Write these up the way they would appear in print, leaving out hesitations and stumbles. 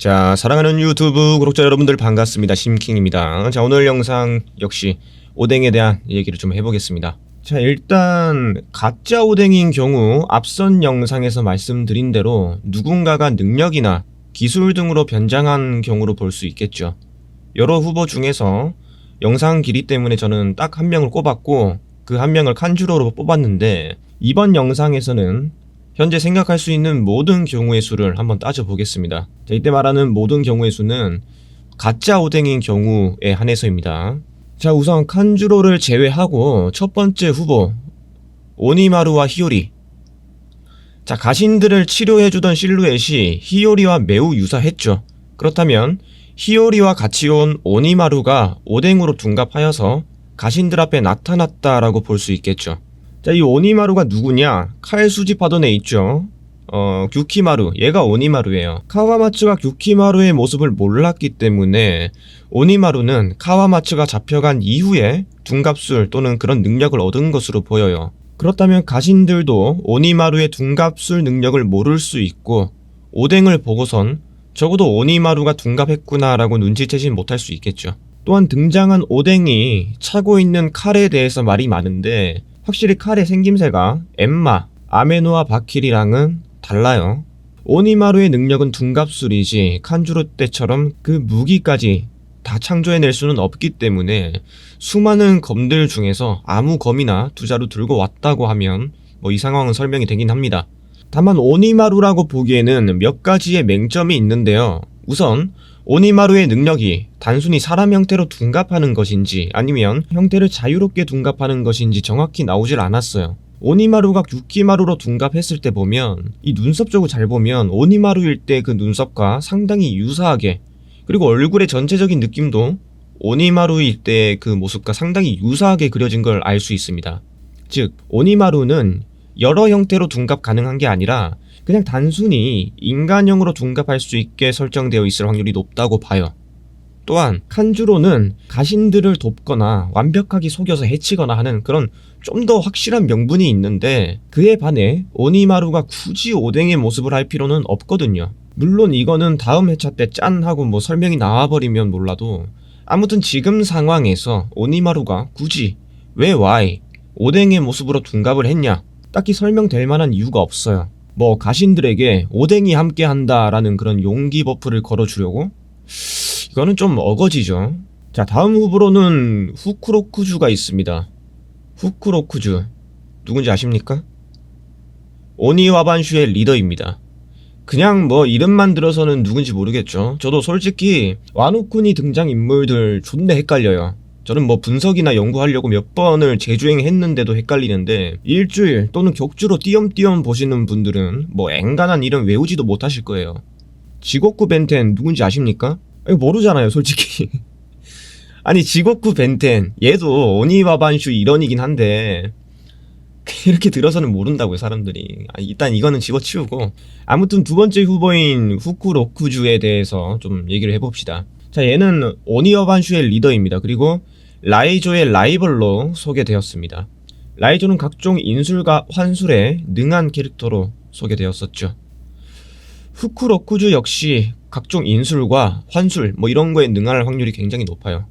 자, 사랑하는 유튜브 구독자 여러분들 반갑습니다. 심킹입니다. 자, 오늘 영상 역시 오뎅에 대한 얘기를 좀 해보겠습니다. 자, 일단 가짜 오뎅인 경우 앞선 영상에서 말씀드린 대로 누군가가 능력이나 기술 등으로 변장한 경우로 볼 수 있겠죠. 여러 후보 중에서 영상 길이 때문에 저는 딱 한 명을 꼽았고 그 한 명을 칸주로로 뽑았는데, 이번 영상에서는 현재 생각할 수 있는 모든 경우의 수를 한번 따져보겠습니다. 자, 이때 말하는 모든 경우의 수는 가짜 오뎅인 경우에 한해서입니다. 자, 우선 칸주로를 제외하고 첫 번째 후보 오니마루와 히요리. 자, 가신들을 치료해주던 실루엣이 히요리와 매우 유사했죠. 그렇다면 히요리와 같이 온 오니마루가 오뎅으로 둔갑하여서 가신들 앞에 나타났다라고 볼 수 있겠죠. 자, 이 오니마루가 누구냐? 칼 수집하던 애 있죠. 규키마루, 얘가 오니마루예요. 카와마츠가 규키마루의 모습을 몰랐기 때문에 오니마루는 카와마츠가 잡혀간 이후에 둔갑술 또는 그런 능력을 얻은 것으로 보여요. 그렇다면 가신들도 오니마루의 둔갑술 능력을 모를 수 있고, 오뎅을 보고선 적어도 오니마루가 둔갑했구나 라고 눈치채진 못할 수 있겠죠. 또한 등장한 오뎅이 차고 있는 칼에 대해서 말이 많은데, 확실히 칼의 생김새가 엠마, 아메노와 바킬이랑은 달라요. 오니마루의 능력은 둔갑술이지 칸주로 때처럼 그 무기까지 다 창조해낼 수는 없기 때문에 수많은 검들 중에서 아무 검이나 두 자루 들고 왔다고 하면 이 상황은 설명이 되긴 합니다. 다만 오니마루라고 보기에는 몇 가지의 맹점이 있는데요. 우선 오니마루의 능력이 단순히 사람 형태로 둔갑하는 것인지 아니면 형태를 자유롭게 둔갑하는 것인지 정확히 나오질 않았어요. 오니마루가 규키마루로 둔갑했을 때 보면 이 눈썹 쪽을 잘 보면 오니마루일 때 그 눈썹과 상당히 유사하게, 그리고 얼굴의 전체적인 느낌도 오니마루일 때 그 모습과 상당히 유사하게 그려진 걸 알 수 있습니다. 즉 오니마루는 여러 형태로 둔갑 가능한 게 아니라 그냥 단순히 인간형으로 둔갑할 수 있게 설정되어 있을 확률이 높다고 봐요. 또한 칸주로는 가신들을 돕거나 완벽하게 속여서 해치거나 하는 그런 좀 더 확실한 명분이 있는데, 그에 반해 오니마루가 굳이 오뎅의 모습을 할 필요는 없거든요. 물론 이거는 다음 회차 때 짠 하고 설명이 나와버리면 몰라도, 아무튼 지금 상황에서 오니마루가 굳이 왜 오뎅의 모습으로 둔갑을 했냐, 딱히 설명될 만한 이유가 없어요. 가신들에게 오뎅이 함께 한다라는 그런 용기 버프를 걸어주려고? 이거는 좀 어거지죠. 자, 다음 후보로는 후쿠로쿠주가 있습니다. 후쿠로쿠주 누군지 아십니까? 오니와반슈의 리더입니다. 그냥 이름만 들어서는 누군지 모르겠죠. 저도 솔직히 와노쿠니 등장인물들 존나 헷갈려요. 저는 분석이나 연구하려고 몇 번을 재주행했는데도 헷갈리는데, 일주일 또는 격주로 띄엄띄엄 보시는 분들은 앵간한 이름 외우지도 못하실 거예요. 지고쿠 벤텐 누군지 아십니까? 이거 모르잖아요, 솔직히. 아니, 지고쿠 벤텐 얘도 오니와반슈 일원이긴 한데 이렇게 들어서는 모른다고요, 사람들이. 일단 이거는 집어치우고, 아무튼 두 번째 후보인 후쿠로쿠주에 대해서 좀 얘기를 해봅시다. 자, 얘는 오니와반슈의 리더입니다. 그리고 라이조의 라이벌로 소개되었습니다. 라이조는 각종 인술과 환술에 능한 캐릭터로 소개되었었죠. 후쿠로쿠주 역시 각종 인술과 환술 이런 거에 능할 확률이 굉장히 높아요.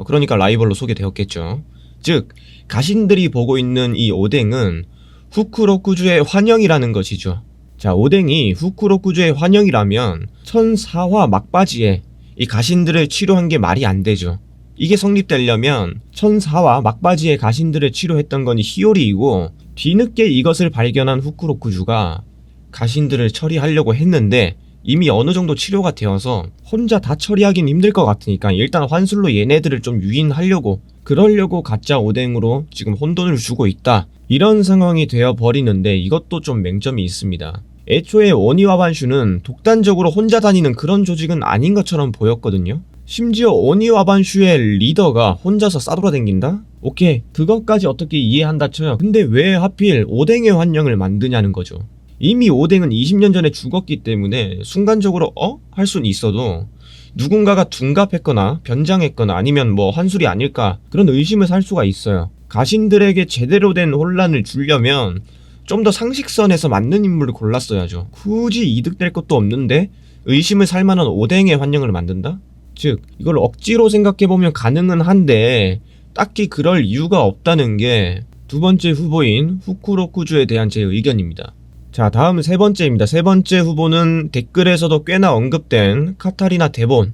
그러니까 라이벌로 소개되었겠죠. 즉 가신들이 보고 있는 이 오뎅은 후쿠로쿠주의 환영이라는 것이죠. 자, 오뎅이 후쿠로쿠주의 환영이라면 천사화 막바지에 이 가신들을 치료한 게 말이 안 되죠. 이게 성립되려면 천사와 막바지에 가신들을 치료했던 건 히요리이고, 뒤늦게 이것을 발견한 후쿠로쿠주가 가신들을 처리하려고 했는데 이미 어느 정도 치료가 되어서 혼자 다 처리하긴 힘들 것 같으니까 일단 환술로 얘네들을 좀 유인하려고, 그러려고 가짜 오뎅으로 지금 혼돈을 주고 있다, 이런 상황이 되어버리는데, 이것도 좀 맹점이 있습니다. 애초에 오니와반슈는 독단적으로 혼자 다니는 그런 조직은 아닌 것처럼 보였거든요. 심지어 오니와반슈의 리더가 혼자서 싸돌아댕긴다? 오케이, 그것까지 어떻게 이해한다 쳐요. 근데 왜 하필 오뎅의 환영을 만드냐는 거죠. 이미 오뎅은 20년 전에 죽었기 때문에 순간적으로 할 수는 있어도 누군가가 둔갑했거나 변장했거나 아니면 환술이 아닐까, 그런 의심을 살 수가 있어요. 가신들에게 제대로 된 혼란을 주려면 좀 더 상식선에서 맞는 인물을 골랐어야죠. 굳이 이득될 것도 없는데 의심을 살 만한 오뎅의 환경을 만든다? 즉 이걸 억지로 생각해보면 가능은 한데 딱히 그럴 이유가 없다는 게 두 번째 후보인 후쿠로쿠주에 대한 제 의견입니다. 자, 다음 세 번째입니다. 세 번째 후보는 댓글에서도 꽤나 언급된 카타리나 데본.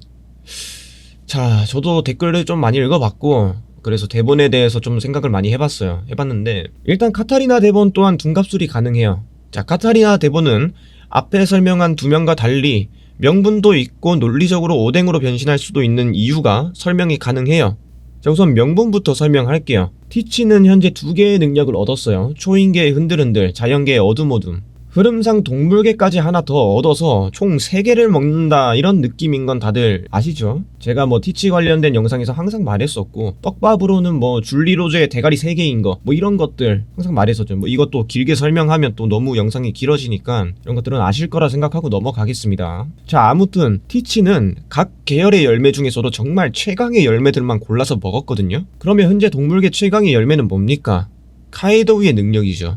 자, 저도 댓글을 좀 많이 읽어봤고 그래서 데본에 대해서 좀 생각을 많이 해봤는데 일단 카타리나 데본 또한 둔갑술이 가능해요. 자, 카타리나 데본은 앞에 설명한 두 명과 달리 명분도 있고 논리적으로 오뎅으로 변신할 수도 있는 이유가 설명이 가능해요. 자, 우선 명분부터 설명할게요. 티치는 현재 두 개의 능력을 얻었어요. 초인계의 흔들흔들, 자연계의 어둠어둠. 흐름상 동물계까지 하나 더 얻어서 총 3개를 먹는다 이런 느낌인 건 다들 아시죠? 제가 뭐 티치 관련된 영상에서 항상 말했었고 떡밥으로는 뭐 줄리로즈의 대가리 3개인 거 뭐 이런 것들 항상 말했었죠. 뭐 이것도 길게 설명하면 또 너무 영상이 길어지니까 이런 것들은 아실 거라 생각하고 넘어가겠습니다. 자, 아무튼 티치는 각 계열의 열매 중에서도 정말 최강의 열매들만 골라서 먹었거든요. 그러면 현재 동물계 최강의 열매는 뭡니까? 카이도우의 능력이죠.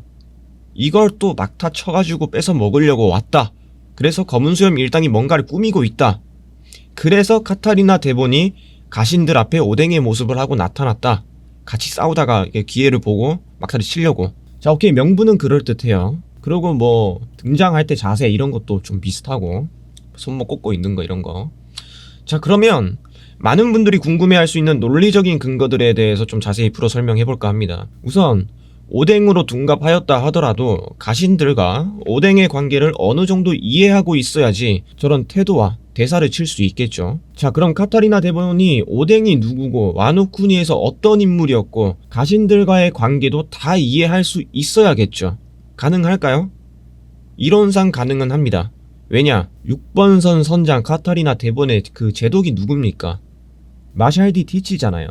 이걸 또 막타 쳐가지고 뺏어 먹으려고 왔다. 그래서 검은수염 일당이 뭔가를 꾸미고 있다. 그래서 카타리나 데본이 가신들 앞에 오뎅의 모습을 하고 나타났다. 같이 싸우다가 기회를 보고 막타를 치려고. 자, 오케이, 명분은 그럴듯해요. 그리고 뭐 등장할 때 자세 이런 것도 좀 비슷하고 손목 꽂고 있는 거 이런 거. 자, 그러면 많은 분들이 궁금해할 수 있는 논리적인 근거들에 대해서 좀 자세히 풀어 설명해볼까 합니다. 우선 오뎅으로 둔갑하였다 하더라도 가신들과 오뎅의 관계를 어느 정도 이해하고 있어야지 저런 태도와 대사를 칠 수 있겠죠. 자, 그럼 카타리나 데본이 오뎅이 누구고 와노쿠니에서 어떤 인물이었고 가신들과의 관계도 다 이해할 수 있어야겠죠. 가능할까요? 이론상 가능은 합니다. 왜냐? 6번선 선장 카타리나 데본의 그 제독이 누굽니까? 마샬디 티치잖아요.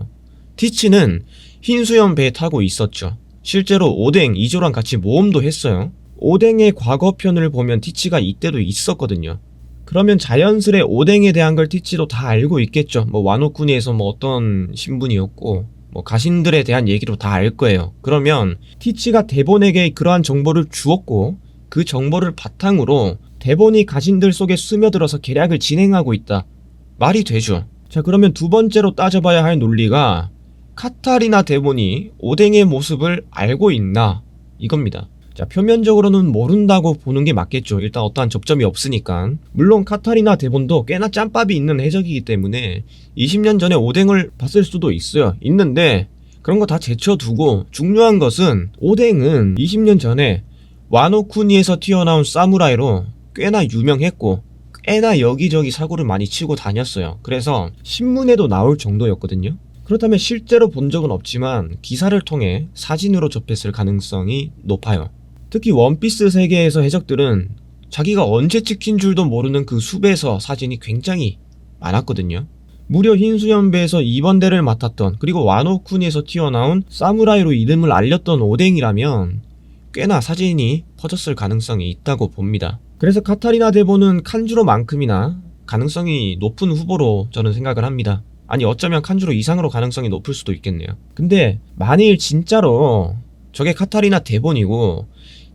티치는 흰수염 배 타고 있었죠. 실제로 오뎅 2조랑 같이 모험도 했어요. 오뎅의 과거편을 보면 티치가 이때도 있었거든요. 그러면 자연스레 오뎅에 대한 걸 티치도 다 알고 있겠죠. 뭐 와노쿠니에서 뭐 어떤 신분이었고 뭐 가신들에 대한 얘기도 다 알 거예요. 그러면 티치가 데본에게 그러한 정보를 주었고 그 정보를 바탕으로 데본이 가신들 속에 스며들어서 계략을 진행하고 있다. 말이 되죠. 자, 그러면 두 번째로 따져봐야 할 논리가 카타리나 데본이 오뎅의 모습을 알고 있나 이겁니다. 자, 표면적으로는 모른다고 보는 게 맞겠죠. 일단 어떠한 접점이 없으니까. 물론 카타리나 데본도 꽤나 짬밥이 있는 해적이기 때문에 20년 전에 오뎅을 봤을 수도 있어요. 있는데 그런 거 다 제쳐두고 중요한 것은 오뎅은 20년 전에 와노쿠니에서 튀어나온 사무라이로 꽤나 유명했고 꽤나 여기저기 사고를 많이 치고 다녔어요. 그래서 신문에도 나올 정도였거든요. 그렇다면 실제로 본 적은 없지만 기사를 통해 사진으로 접했을 가능성이 높아요. 특히 원피스 세계에서 해적들은 자기가 언제 찍힌 줄도 모르는 그 숲에서 사진이 굉장히 많았거든요. 무려 흰수염배에서 2번대를 맡았던 그리고 와노쿠니에서 튀어나온 사무라이로 이름을 알렸던 오뎅이라면 꽤나 사진이 퍼졌을 가능성이 있다고 봅니다. 그래서 카타리나 데본은 칸주로만큼이나 가능성이 높은 후보로 저는 생각을 합니다. 아니 어쩌면 칸주로 이상으로 가능성이 높을 수도 있겠네요. 근데 만일 진짜로 저게 카타리나 데본이고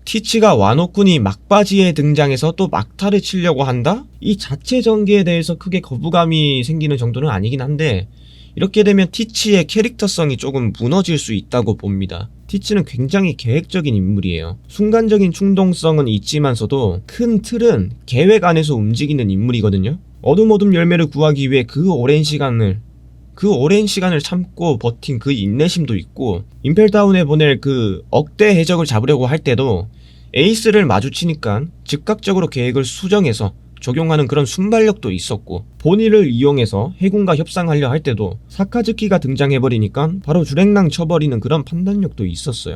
티치가 와노쿠니 막바지에 등장해서 또 막타를 치려고 한다? 이 자체 전개에 대해서 크게 거부감이 생기는 정도는 아니긴 한데 이렇게 되면 티치의 캐릭터성이 조금 무너질 수 있다고 봅니다. 티치는 굉장히 계획적인 인물이에요. 순간적인 충동성은 있지만서도 큰 틀은 계획 안에서 움직이는 인물이거든요. 어둠 열매를 구하기 위해 그 오랜 시간을 참고 버틴 그 인내심도 있고 임펠다운에 보낼 그 억대 해적을 잡으려고 할 때도 에이스를 마주치니까 즉각적으로 계획을 수정해서 적용하는 그런 순발력도 있었고 본의를 이용해서 해군과 협상하려 할 때도 사카즈키가 등장해버리니까 바로 주랭랑 쳐버리는 그런 판단력도 있었어요.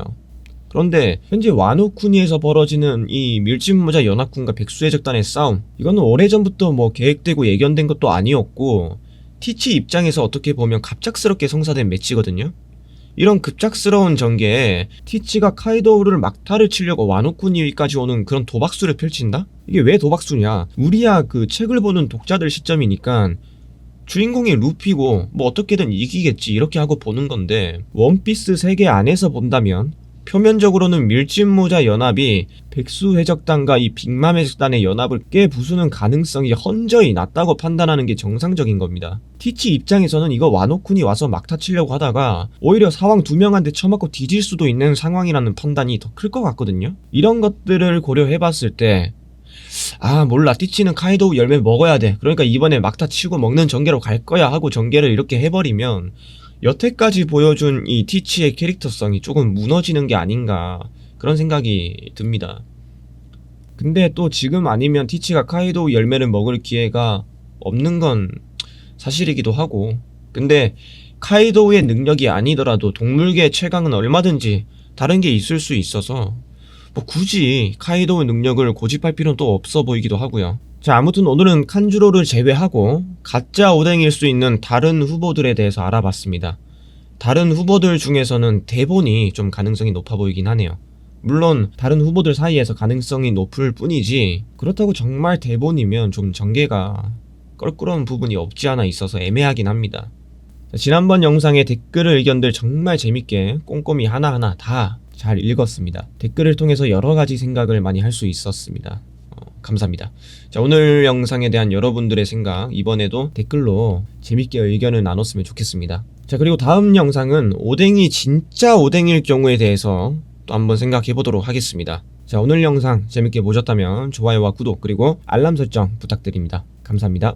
그런데 현재 와노쿠니에서 벌어지는 이 밀짚모자 연합군과 백수해적단의 싸움, 이거는 오래전부터 뭐 계획되고 예견된 것도 아니었고 티치 입장에서 어떻게 보면 갑작스럽게 성사된 매치거든요. 이런 급작스러운 전개에 티치가 카이도우를 막타를 치려고 와노쿠니까지 오는 그런 도박수를 펼친다? 이게 왜 도박수냐? 우리야 그 책을 보는 독자들 시점이니까 주인공이 루피고 뭐 어떻게든 이기겠지 이렇게 하고 보는 건데 원피스 세계 안에서 본다면 표면적으로는 밀짚모자 연합이 백수해적단과 이 빅맘 해적단의 연합을 깨부수는 가능성이 헌저히 낮다고 판단하는 게 정상적인 겁니다. 티치 입장에서는 이거 와노쿤이 와서 막타 치려고 하다가 오히려 사왕 2명한테 쳐맞고 뒤질 수도 있는 상황이라는 판단이 더 클 것 같거든요. 이런 것들을 고려해봤을 때 몰라, 티치는 카이도우 열매 먹어야 돼, 그러니까 이번에 막타 치고 먹는 전개로 갈 거야 하고 전개를 이렇게 해버리면 여태까지 보여준 이 티치의 캐릭터성이 조금 무너지는 게 아닌가, 그런 생각이 듭니다. 근데 또 지금 아니면 티치가 카이도우 열매를 먹을 기회가 없는 건 사실이기도 하고, 근데 카이도우의 능력이 아니더라도 동물계 최강은 얼마든지 다른 게 있을 수 있어서 뭐 굳이 카이도우의 능력을 고집할 필요는 또 없어 보이기도 하고요. 자, 아무튼 오늘은 칸주로를 제외하고 가짜 오뎅일 수 있는 다른 후보들에 대해서 알아봤습니다. 다른 후보들 중에서는 대본이 좀 가능성이 높아 보이긴 하네요. 물론 다른 후보들 사이에서 가능성이 높을 뿐이지, 그렇다고 정말 대본이면 좀 전개가 껄끄러운 부분이 없지 않아 있어서 애매하긴 합니다. 자, 지난번 영상의 댓글 의견들 정말 재밌게 꼼꼼히 하나하나 다 잘 읽었습니다. 댓글을 통해서 여러가지 생각을 많이 할 수 있었습니다. 감사합니다. 자, 오늘 영상에 대한 여러분들의 생각 이번에도 댓글로 재밌게 의견을 나눴으면 좋겠습니다. 자, 그리고 다음 영상은 오뎅이 진짜 오뎅일 경우에 대해서 또 한번 생각해 보도록 하겠습니다. 자, 오늘 영상 재밌게 보셨다면 좋아요와 구독 그리고 알람 설정 부탁드립니다. 감사합니다.